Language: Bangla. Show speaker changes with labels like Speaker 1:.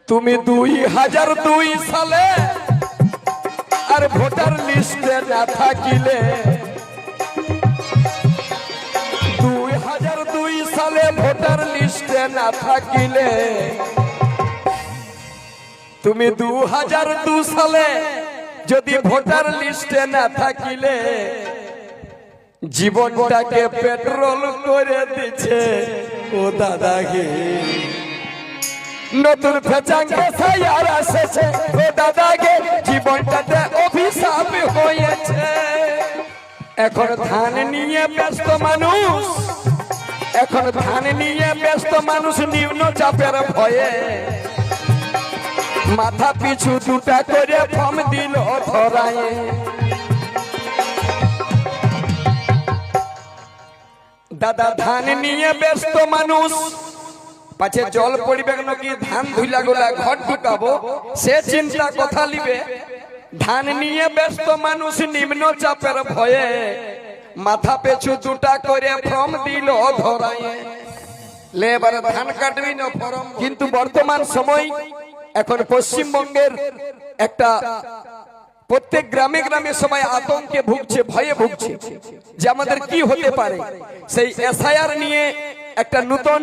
Speaker 1: তুমি 2002 সালে আর ভোটার লিস্টে না থাকিলে 2002 সালে ভোটার লিস্টে না থাকিলে তুমি 2002 সালে যদি ভোটার লিস্টে না থাকিলে জীবনটাকে পেট্রোল করে দিচ্ছে ও দাদাকে নতুন ফেচাঙ্গে সায়ার আসছে ও দাদাকে জীবনটাতে অভিশাপ হয়েছে। এখন ধান নিয়ে ব্যস্ত মানুষ, এখন ধান নিয়ে ব্যস্ত মানুষ নিম্ন চাপের ভয়ে মাথা পিছু 2টা করে ফর্ম দিল ধরায়। দাদা ধান নিয়ে ব্যস্ত মানুষ পাছে জল পড়বে নাকি ধান ধুইলা গোলা ঘর ঢুকাবো সে চিন্তা কথা লিবে। ধান নিয়ে ব্যস্ত মানুষ নিম্ন চাপের ভয়ে মাথা পেছু 2টা করে ফর্ম দিল ধরায়। লেবার ধান কাটবি না ফর্ম। কিন্তু বর্তমান সময় এখন পশ্চিমবঙ্গের একটা প্রত্যেক গ্রামে গ্রামে সবাই আতঙ্কে ভুগছে, ভয়ে ভুগছে যে আমাদের কি হতে পারে। সেই এসআইআর নিয়ে একটা নতুন